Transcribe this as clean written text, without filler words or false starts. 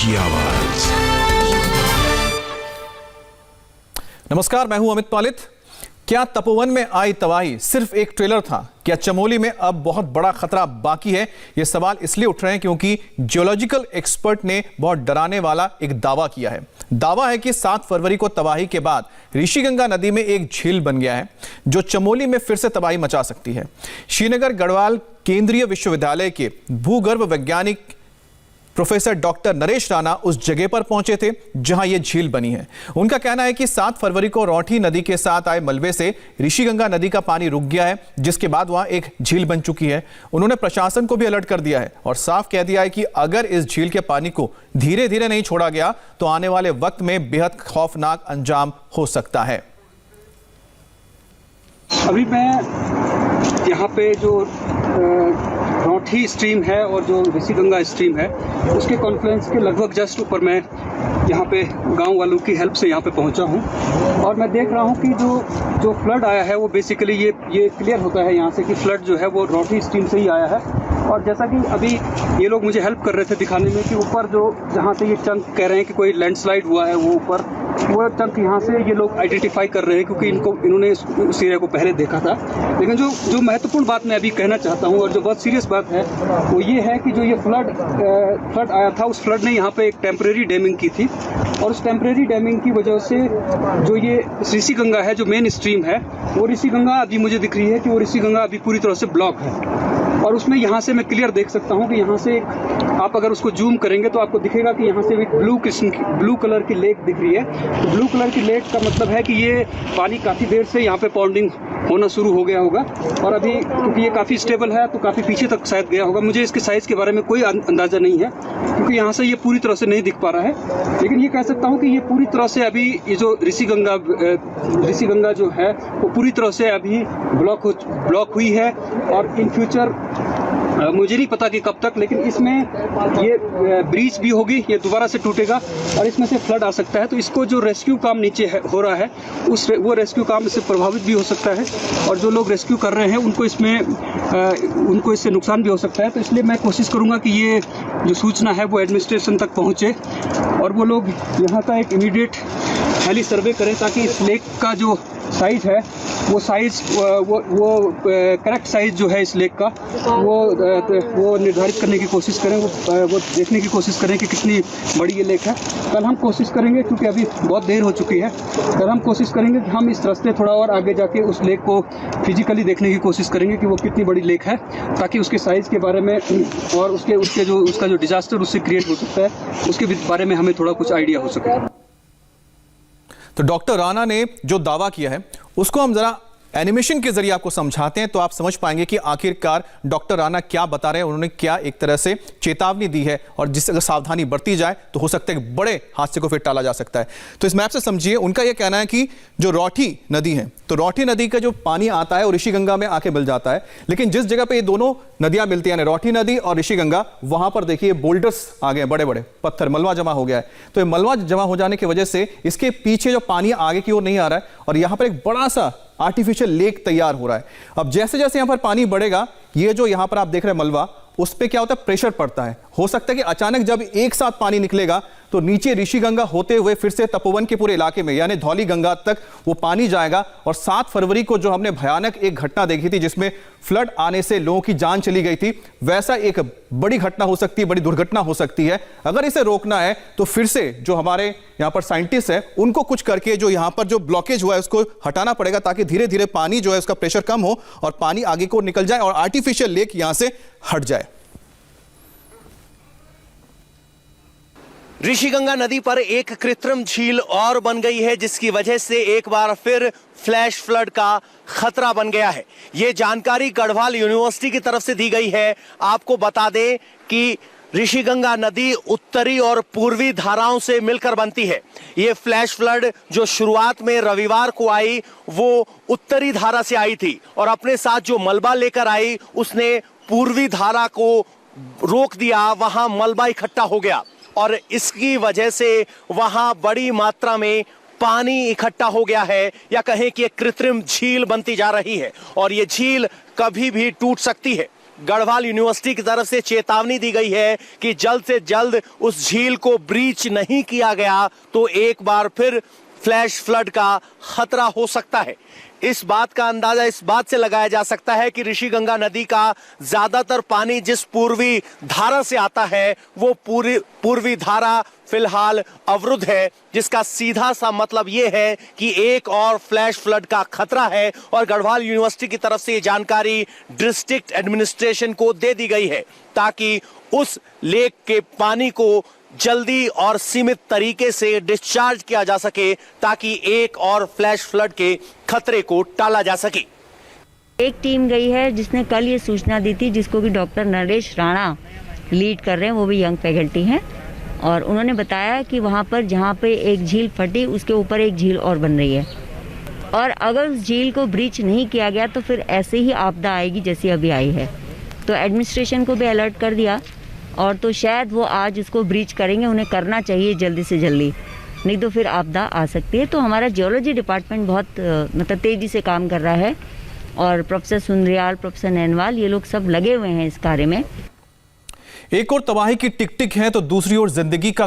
की आवाज। नमस्कार, मैं हूं अमित पालित। क्या तपोवन में आई तबाही सिर्फ एक ट्रेलर था? क्या चमोली में अब बहुत बड़ा खतरा बाकी है? ये सवाल इसलिए उठ रहे हैं क्योंकि जियोलॉजिकल एक्सपर्ट ने बहुत डराने वाला एक दावा किया है। दावा है कि 7 फरवरी को तबाही के बाद ऋषिगंगा नदी में एक झील बन गया है जो चमोली में फिर से तबाही मचा सकती है। श्रीनगर गढ़वाल केंद्रीय विश्वविद्यालय के भूगर्भ वैज्ञानिक प्रोफेसर डॉक्टर नरेश राणा उस जगह पर पहुंचे थे जहां यह झील बनी है। उनका कहना है कि 7 फरवरी को रौठी नदी के साथ आए मलबे से ऋषिगंगा नदी का पानी रुक गया है, जिसके बाद वहां एक झील बन चुकी है। उन्होंने प्रशासन को भी अलर्ट कर दिया है और साफ कह दिया है कि अगर इस झील के पानी को धीरे धीरे नहीं छोड़ा गया तो आने वाले वक्त में बेहद खौफनाक अंजाम हो सकता है। अभी मैं यहाँ पे जो रौठी स्ट्रीम है और जो ऋषिगंगा स्ट्रीम है उसके कॉन्फ्लुएंस के लगभग जस्ट ऊपर मैं यहाँ पे गांव वालों की हेल्प से यहाँ पे पहुँचा हूँ और मैं देख रहा हूँ कि जो फ्लड आया है वो बेसिकली ये क्लियर होता है यहाँ से कि फ्लड जो है वो रौठी स्ट्रीम से ही आया है। और जैसा कि अभी ये लोग मुझे हेल्प कर रहे थे दिखाने में कि ऊपर जो जहाँ से ये चंक कह रहे हैं कि कोई लैंडस्लाइड हुआ है वो ऊपर वो चंक यहाँ से ये लोग आइडेंटिफाई कर रहे हैं क्योंकि इन्होंने उस एरिया को पहले देखा था। लेकिन जो महत्वपूर्ण बात मैं अभी कहना चाहता हूँ और जो बहुत सीरियस बात है वो ये है कि जो ये फ्लड आया था उस फ्लड ने यहाँ पे एक टेम्परेरी डैमिंग की थी और उस टेम्परेरी डैमिंग की वजह से जो ये ऋषिगंगा है जो मेन स्ट्रीम है वो ऋषिगंगा अभी मुझे दिख रही है कि वो ऋषिगंगा अभी पूरी तरह से ब्लॉक है। और उसमें यहाँ से मैं क्लियर देख सकता हूँ कि यहाँ से आप अगर उसको जूम करेंगे तो आपको दिखेगा कि यहाँ से एक ब्लू कलर की लेक दिख रही है। तो ब्लू कलर की लेक का मतलब है कि ये पानी काफ़ी देर से यहाँ पे पॉन्डिंग होना शुरू हो गया होगा और अभी क्योंकि ये काफ़ी स्टेबल है तो काफ़ी पीछे तक शायद गया होगा। मुझे इसके साइज़ के बारे में कोई अंदाज़ा नहीं है क्योंकि यहाँ से ये पूरी तरह से नहीं दिख पा रहा है। लेकिन ये कह सकता हूँ कि ये पूरी तरह से अभी ये जो ऋषिगंगा जो है वो पूरी तरह से अभी ब्लॉक हुई है और इन फ्यूचर मुझे नहीं पता कि कब तक, लेकिन इसमें ये ब्रीच भी होगी, ये दोबारा से टूटेगा और इसमें से फ्लड आ सकता है। तो इसको जो रेस्क्यू काम नीचे हो रहा है वो रेस्क्यू काम इससे प्रभावित भी हो सकता है और जो लोग रेस्क्यू कर रहे हैं उनको इससे नुकसान भी हो सकता है। तो इसलिए मैं कोशिश करूँगा कि ये जो सूचना है वो एडमिनिस्ट्रेशन तक पहुँचे और वो लोग यहाँ का एक इमीडिएट हेली सर्वे करें ताकि इस लेक का जो साइज है वो साइज वो करेक्ट साइज जो है इस लेक का वो निर्धारित करने की कोशिश करें, वो देखने की कोशिश करें कि कितनी बड़ी ये लेक है। कल हम कोशिश करेंगे क्योंकि अभी बहुत देर हो चुकी है, कल हम कोशिश करेंगे कि हम इस रास्ते थोड़ा और आगे जाके उस लेक को फिजिकली देखने की कोशिश करेंगे कि वो कितनी बड़ी लेक है ताकि उसके साइज़ के बारे में और उसका जो डिजास्टर उससे क्रिएट हो सकता है उसके बारे में हमें थोड़ा कुछ आइडिया हो सके। तो डॉक्टर राणा ने जो दावा किया है उसको हम जरा एनिमेशन के जरिए आपको समझाते हैं तो आप समझ पाएंगे कि आखिरकार डॉक्टर राणा क्या बता रहे हैं, उन्होंने क्या एक तरह से चेतावनी दी है और जिससे अगर सावधानी बरती जाए तो हो सकता है कि बड़े हादसे को फिर टाला जा सकता है। तो इस मैप से समझिए, उनका यह कहना है कि जो रौठी नदी है तो रौठी नदी का जो पानी आता है वो ऋषिगंगा में आके मिल जाता है, लेकिन जिस जगह पर ये दोनों नदियां मिलती हैं रौठी नदी और ऋषिगंगा, वहां पर देखिए बोल्डर्स आ गए, बड़े बड़े पत्थर, मलबा जमा हो गया है। तो ये मलबा जमा हो जाने की वजह से इसके पीछे जो पानी आगे की ओर नहीं आ रहा है और यहां पर एक बड़ा सा आर्टिफिशियल लेक तैयार हो रहा है। अब जैसे जैसे यहां पर पानी बढ़ेगा, ये जो यहां पर आप देख रहे हैं मलबा, उस पे क्या होता है, प्रेशर पड़ता है। हो सकता है कि अचानक जब एक साथ पानी निकलेगा तो नीचे ऋषिगंगा होते हुए फिर से तपोवन के पूरे इलाके में यानी धौली गंगा तक वो पानी जाएगा। और 7 फरवरी को जो हमने भयानक एक घटना देखी थी जिसमें फ्लड आने से लोगों की जान चली गई थी, वैसा एक बड़ी घटना हो सकती है, बड़ी दुर्घटना हो सकती है। अगर इसे रोकना है तो फिर से जो हमारे यहाँ पर साइंटिस्ट है उनको कुछ करके जो यहाँ पर जो ब्लॉकेज हुआ है उसको हटाना पड़ेगा ताकि धीरे धीरे पानी जो है उसका प्रेशर कम हो और पानी आगे को निकल जाए और आर्टिफिशियल लेक यहां से हट जाए। ऋषिगंगा नदी पर एक कृत्रिम झील और बन गई है जिसकी वजह से एक बार फिर फ्लैश फ्लड का खतरा बन गया है। ये जानकारी गढ़वाल यूनिवर्सिटी की तरफ से दी गई है। आपको बता दें कि ऋषिगंगा नदी उत्तरी और पूर्वी धाराओं से मिलकर बनती है। ये फ्लैश फ्लड जो शुरुआत में रविवार को आई वो उत्तरी धारा से आई थी और अपने साथ जो मलबा लेकर आई उसने पूर्वी धारा को रोक दिया, वहां मलबा इकट्ठा हो गया और इसकी वजह से वहां बड़ी मात्रा में पानी इकट्ठा हो गया है या कहें कि एक कृत्रिम झील बनती जा रही है और ये झील कभी भी टूट सकती है। गढ़वाल यूनिवर्सिटी की तरफ से चेतावनी दी गई है कि जल्द से जल्द उस झील को ब्रीच नहीं किया गया तो एक बार फिर फ्लैश फ्लड का खतरा हो सकता है। इस बात का अंदाजा इस बात से लगाया जा सकता है कि ऋषिगंगा नदी का ज्यादातर पानी जिस पूर्वी धारा से आता है वो पूर्वी धारा फिलहाल अवरुद्ध है, जिसका सीधा सा मतलब ये है कि एक और फ्लैश फ्लड का खतरा है। और गढ़वाल यूनिवर्सिटी की तरफ से ये जानकारी डिस्ट्रिक्ट एडमिनिस्ट्रेशन को दे दी गई है ताकि उस लेक के पानी को जल्दी और सीमित तरीके से डिस्चार्ज किया जा सके ताकि एक और फ्लैश फ्लड के खतरे को टाला जा सके। एक टीम गई है जिसने कल ये सूचना दी थी, जिसको कि डॉक्टर नरेश राणा लीड कर रहे हैं, वो भी यंग फैकल्टी हैं, और उन्होंने बताया कि वहाँ पर जहाँ पे एक झील फटी उसके ऊपर एक झील और बन रही है, और अगर उस झील को ब्रीच नहीं किया गया तो फिर ऐसे ही आपदा आएगी जैसी अभी आई है। तो एडमिनिस्ट्रेशन को भी अलर्ट कर दिया और तो शायद वो आज उसको ब्रीच करेंगे, उन्हें करना चाहिए जल्दी से जल्दी, नहीं तो फिर आपदा आ सकती है। तो हमारा जियोलॉजी डिपार्टमेंट बहुत मतलब तेज़ी से काम कर रहा है और प्रोफेसर सुंदरियाल, प्रोफेसर नैनवाल, ये लोग सब लगे हुए हैं इस कार्य में। एक और तबाही की टिक टिक है तो दूसरी ओर जिंदगी का